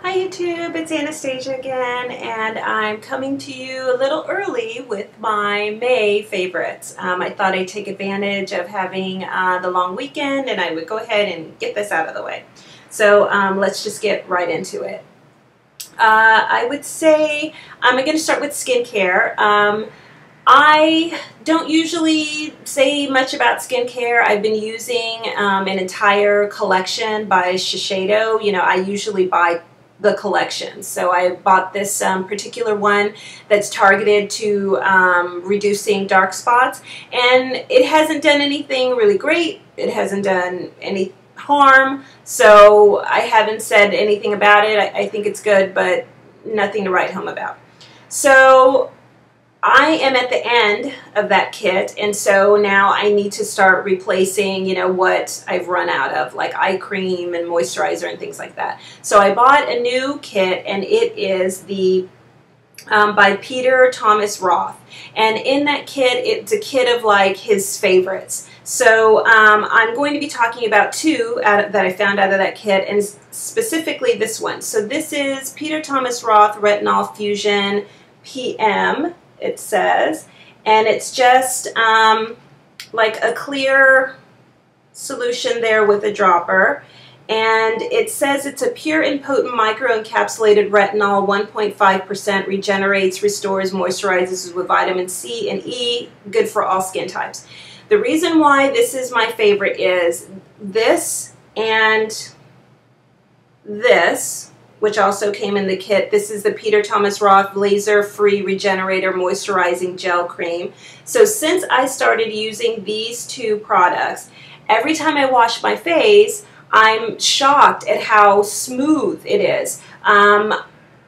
Hi YouTube, it's Anastasia again, and I'm coming to you a little early with my May favorites. I thought I'd take advantage of having the long weekend, and I would go ahead and get this out of the way. So let's just get right into it. I would say I'm going to start with skincare. I don't usually say much about skincare. I've been using an entire collection by Shiseido. You know, I usually buy the collection. So I bought this particular one that's targeted to reducing dark spots, and it hasn't done anything really great. It hasn't done any harm, so I haven't said anything about it. I think it's good, but nothing to write home about. So I am at the end of that kit, and so now I need to start replacing, you know, what I've run out of, like eye cream and moisturizer and things like that. So I bought a new kit, and it is the by Peter Thomas Roth, and in that kit, it's a kit of like his favorites. So I'm going to be talking about two that I found out of that kit, and specifically this one. So this is Peter Thomas Roth Retinol Fusion PM. It says, and it's just like a clear solution there with a dropper, and it says it's a pure and potent microencapsulated retinol, 1.5%, regenerates, restores, moisturizes with vitamin C and E, good for all skin types. The reason why this is my favorite is this and this, which also came in the kit. This is the Peter Thomas Roth Laser-Free Regenerator Moisturizing Gel Cream. So since I started using these two products, every time I wash my face, I'm shocked at how smooth it is.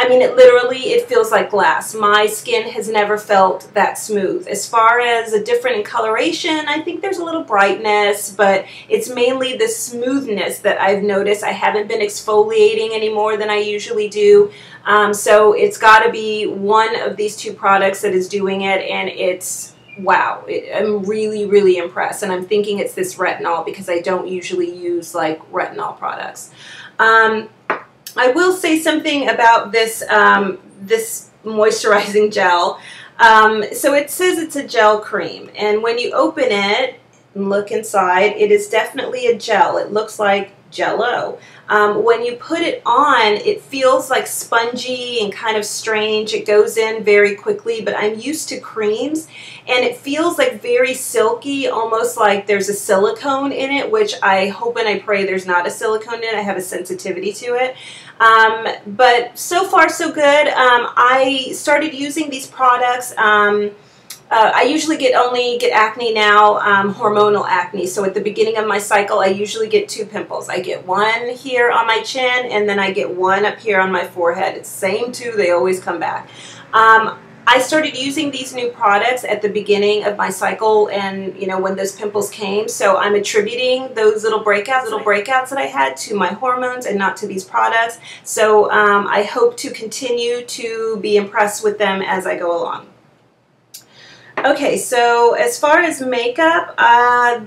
I mean, it feels like glass. My skin has never felt that smooth. As far as a different in coloration, I think there's a little brightness, but it's mainly the smoothness that I've noticed. I haven't been exfoliating any more than I usually do. So it's got to be one of these two products that is doing it, and it's, wow. I'm really, really impressed, and I'm thinking it's this retinol because I don't usually use like retinol products. I will say something about this this moisturizing gel. So it says it's a gel cream, and when you open it and look inside, it is definitely a gel. It looks like Jell-O. When you put it on, it feels like spongy and kind of strange. It goes in very quickly, but I'm used to creams, and it feels like very silky, almost like there's a silicone in it, which I hope and I pray there's not a silicone in it. I have a sensitivity to it. But so far so good. I started using these products. I usually only get acne now, hormonal acne. So at the beginning of my cycle, I usually get two pimples. I get one here on my chin, and then I get one up here on my forehead. It's the same two, they always come back. I started using these new products at the beginning of my cycle, and you know, when those pimples came. So I'm attributing those little breakouts that I had to my hormones and not to these products. So I hope to continue to be impressed with them as I go along. Okay, so as far as makeup,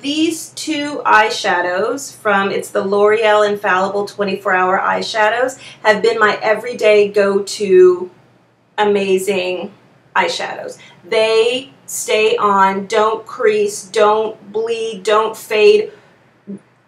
these two eyeshadows it's the L'Oreal Infallible 24-Hour Eyeshadows, have been my everyday go-to amazing eyeshadows. They stay on, don't crease, don't bleed, don't fade.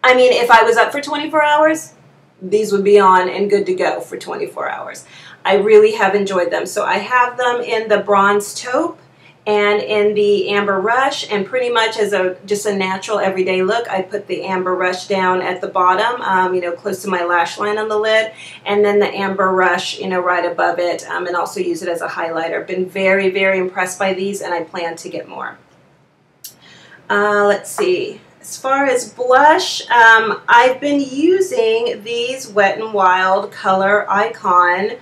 I mean, if I was up for 24 hours, these would be on and good to go for 24 hours. I really have enjoyed them. So I have them in the Bronze Taupe and in the Amber Rush, and pretty much as just a natural everyday look, I put the Amber Rush down at the bottom, you know, close to my lash line on the lid, and then the Amber Rush, you know, right above it, and also use it as a highlighter. Been very, very impressed by these, and I plan to get more. Let's see. As far as blush, I've been using these WetnWild Coloricon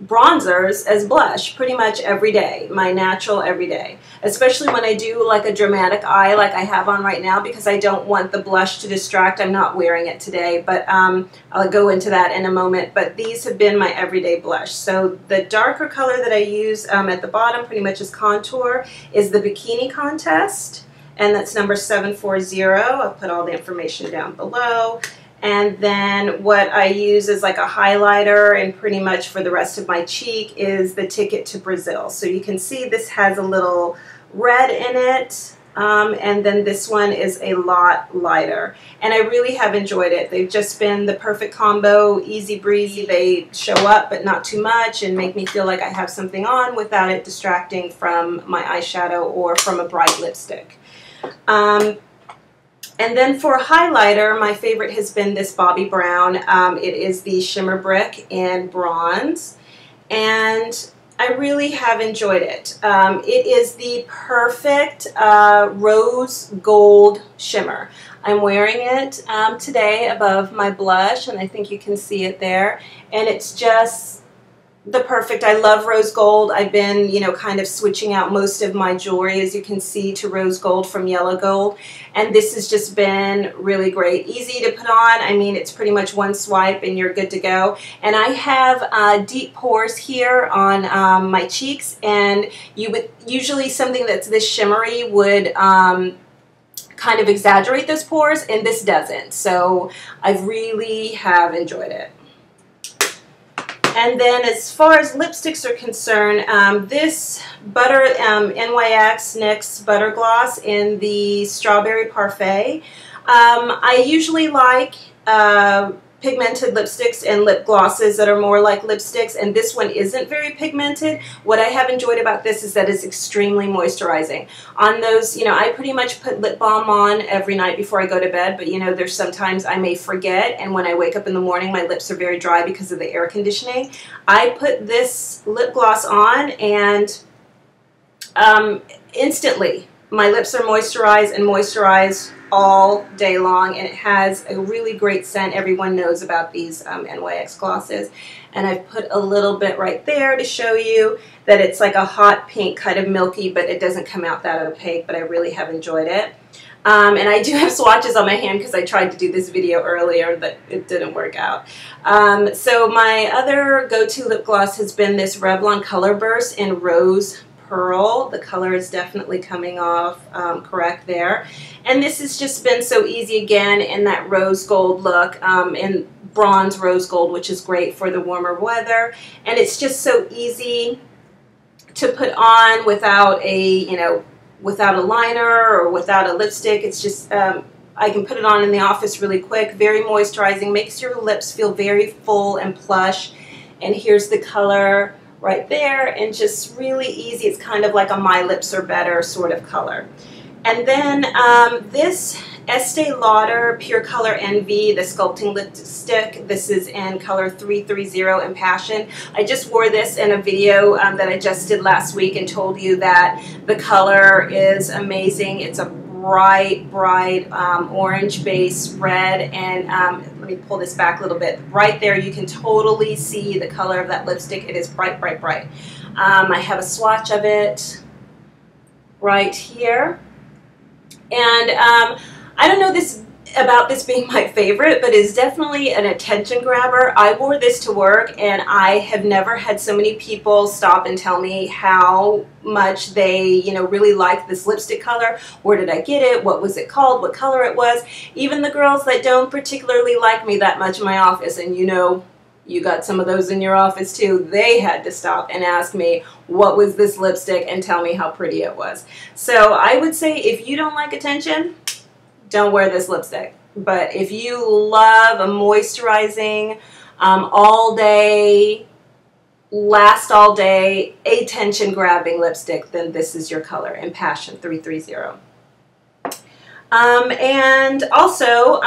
bronzers as blush pretty much every day, my natural every day, especially when I do like a dramatic eye like I have on right now, because I don't want the blush to distract. I'm not wearing it today, but I'll go into that in a moment. But these have been my everyday blush. So the darker color that I use at the bottom pretty much as contour is the Bikini Contest, and that's number 740. I'll put all the information down below. And then what I use as like a highlighter and pretty much for the rest of my cheek is the Ticket to Brazil. So you can see this has a little red in it. And then this one is a lot lighter. And I really have enjoyed it. They've just been the perfect combo, easy breezy. They show up but not too much and make me feel like I have something on without it distracting from my eyeshadow or from a bright lipstick. And then for highlighter, my favorite has been this Bobbi Brown. It is the Shimmer Brick in bronze, and I really have enjoyed it. It is the perfect rose gold shimmer. I'm wearing it today above my blush, and I think you can see it there, and it's just the perfect. I love rose gold. I've been, you know, kind of switching out most of my jewelry, as you can see, to rose gold from yellow gold. And this has just been really great. Easy to put on. I mean, it's pretty much one swipe and you're good to go. And I have deep pores here on my cheeks, and you would usually something that's this shimmery would kind of exaggerate those pores, and this doesn't. So I really have enjoyed it. And then as far as lipsticks are concerned, this NYX NYX Butter Gloss in the Strawberry Parfait. I usually like pigmented lipsticks and lip glosses that are more like lipsticks, and this one isn't very pigmented. What I have enjoyed about this is that it's extremely moisturizing. On those, you know, I pretty much put lip balm on every night before I go to bed, but you know, there's sometimes I may forget, and when I wake up in the morning my lips are very dry because of the air conditioning. I put this lip gloss on, and instantly my lips are moisturized, and moisturized all day long, and it has a really great scent. Everyone knows about these NYX glosses, and I've put a little bit right there to show you that it's like a hot pink, kind of milky, but it doesn't come out that opaque, but I really have enjoyed it. And I do have swatches on my hand because I tried to do this video earlier, but it didn't work out. So my other go-to lip gloss has been this Revlon Colorburst in Rose Pearl. The color is definitely coming off correct there. And this has just been so easy again in that rose gold look, in bronze rose gold, which is great for the warmer weather. And it's just so easy to put on without a, you know, without a liner or without a lipstick. It's just, I can put it on in the office really quick, very moisturizing, makes your lips feel very full and plush. And here's the color right there, and just really easy. It's kind of like a My Lips Are Better sort of color. And then this Estee Lauder Pure Color Envy, the Sculpting Lipstick. This is in color 330 Impassioned. I just wore this in a video that I just did last week and told you that the color is amazing. It's a bright orange base red, and let me pull this back a little bit. Right there you can totally see the color of that lipstick. It is bright, bright, bright. I have a swatch of it right here, and I don't know about this being my favorite, but it's definitely an attention grabber. I wore this to work, and I have never had so many people stop and tell me how much they, you know, really like this lipstick color. Where did I get it? What was it called? What color it was? Even the girls that don't particularly like me that much in my office, and you know, you got some of those in your office too, they had to stop and ask me what was this lipstick and tell me how pretty it was. So I would say if you don't like attention, don't wear this lipstick. But if you love a moisturizing, all day, last all day, attention grabbing lipstick, then this is your color, Impassioned 330. And also,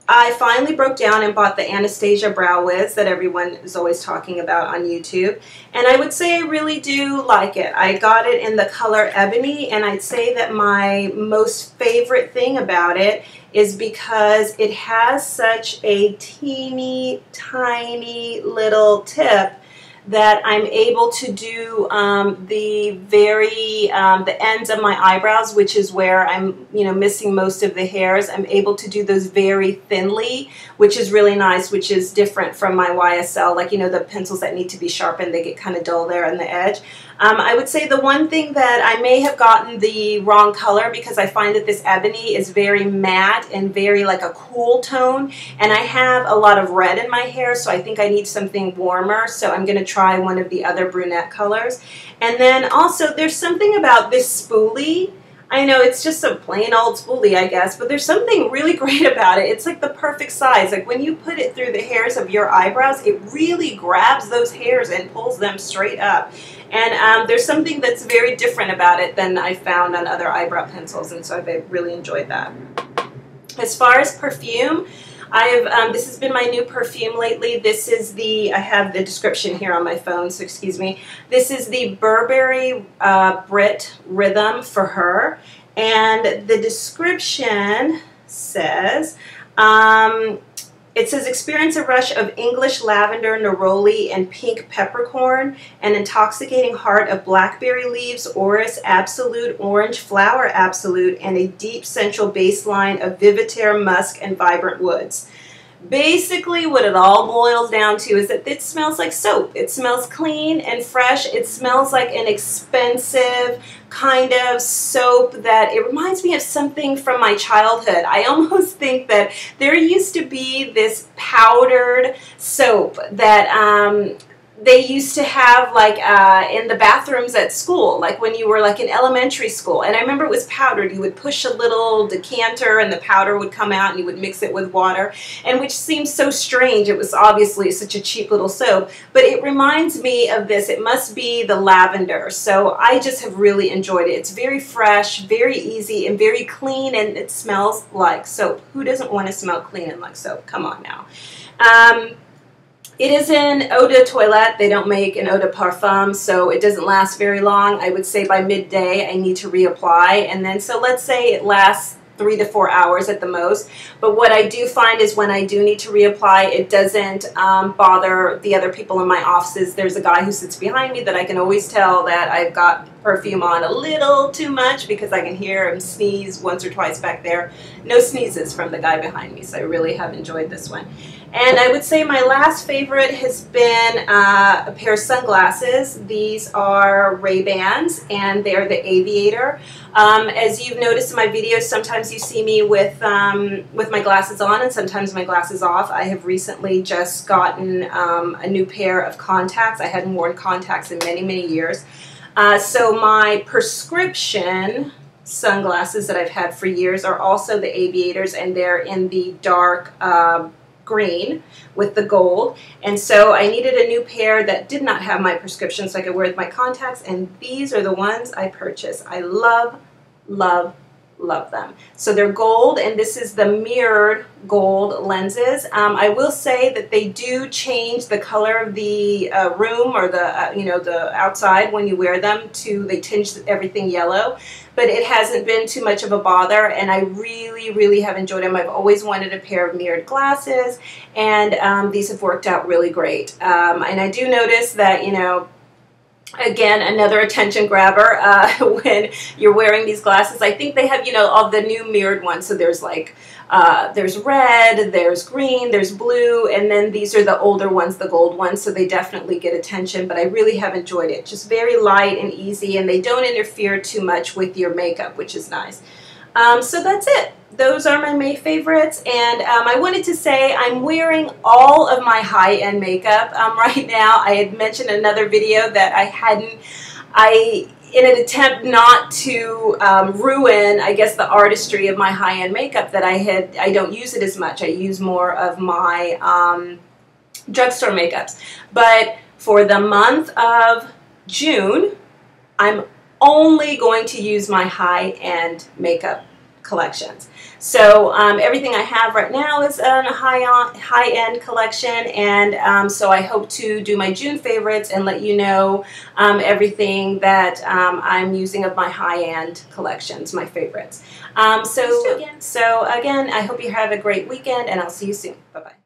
I finally broke down and bought the Anastasia Brow Wiz that everyone is always talking about on YouTube. And I would say I really do like it. I got it in the color Ebony, and I'd say that my most favorite thing about it is because it has such a teeny tiny little tip that I'm able to do the ends of my eyebrows, which is where I'm, you know, missing most of the hairs. I'm able to do those very thinly, which is really nice, which is different from my YSL, like, you know, the pencils that need to be sharpened, they get kind of dull there on the edge. I would say the one thing that I may have gotten the wrong color, because I find that this Ebony is very matte and very like a cool tone, and I have a lot of red in my hair, so I think I need something warmer, so I'm going to try one of the other brunette colors. And then also there's something about this spoolie. I know it's just a plain old spoolie, I guess, but there's something really great about it. It's like the perfect size. Like when you put it through the hairs of your eyebrows, it really grabs those hairs and pulls them straight up. And there's something that's very different about it than I found on other eyebrow pencils, and so I've really enjoyed that. As far as perfume, this has been my new perfume lately. This is I have the description here on my phone, so excuse me. This is the Burberry Brit Rhythm for Her, and the description says, it says, experience a rush of English lavender, neroli, and pink peppercorn, an intoxicating heart of blackberry leaves, orris, absolute, orange flower absolute, and a deep central baseline of vivitar, musk, and vibrant woods. Basically, what it all boils down to is that it smells like soap. It smells clean and fresh. It smells like an expensive kind of soap that it reminds me of something from my childhood. I almost think that there used to be this powdered soap that they used to have like in the bathrooms at school, like when you were like in elementary school. And I remember it was powdered. You would push a little decanter and the powder would come out and you would mix it with water, and which seems so strange. It was obviously such a cheap little soap, but it reminds me of this. It must be the lavender. So I just have really enjoyed it. It's very fresh, very easy, and very clean, and it smells like soap. Who doesn't want to smell clean and like soap? Come on now. It is an eau de toilette. They don't make an eau de parfum, so it doesn't last very long. I would say by midday I need to reapply, and then so let's say it lasts 3 to 4 hours at the most. But what I do find is when I do need to reapply, it doesn't bother the other people in my offices. There's a guy who sits behind me that I can always tell that I've got perfume on a little too much, because I can hear him sneeze once or twice back there. No sneezes from the guy behind me, so I really have enjoyed this one. And I would say my last favorite has been a pair of sunglasses. These are RayBans, and they're the Aviator. As you've noticed in my videos, sometimes you see me with my glasses on and sometimes my glasses off. I have recently just gotten a new pair of contacts. I hadn't worn contacts in many, many years. So my prescription sunglasses that I've had for years are also the Aviators, and they're in the dark green with the gold. And so I needed a new pair that did not have my prescription so I could wear with my contacts, and these are the ones I purchased. I love, love, love them. So they're gold, and this is the mirrored gold lenses. I will say that they do change the color of the room, or the you know, the outside when you wear them. They tinge everything yellow, but it hasn't been too much of a bother, and I really, really have enjoyed them. I've always wanted a pair of mirrored glasses, and these have worked out really great. And I do notice that, you know, again, another attention grabber when you're wearing these glasses. I think they have, you know, all the new mirrored ones. So there's like, there's red, there's green, there's blue, and then these are the older ones, the gold ones. So they definitely get attention, but I really have enjoyed it. Just very light and easy, and they don't interfere too much with your makeup, which is nice. So that's it. Those are my May favorites, and I wanted to say I'm wearing all of my high-end makeup right now. I had mentioned in another video that in an attempt not to ruin, I guess, the artistry of my high-end makeup, that I don't use it as much. I use more of my drugstore makeups. But for the month of June, I'm only going to use my high-end makeup collections. So everything I have right now is a high-end collection, and so I hope to do my June favorites and let you know everything that I'm using of my high-end collections, my favorites. So again, I hope you have a great weekend, and I'll see you soon. Bye-bye.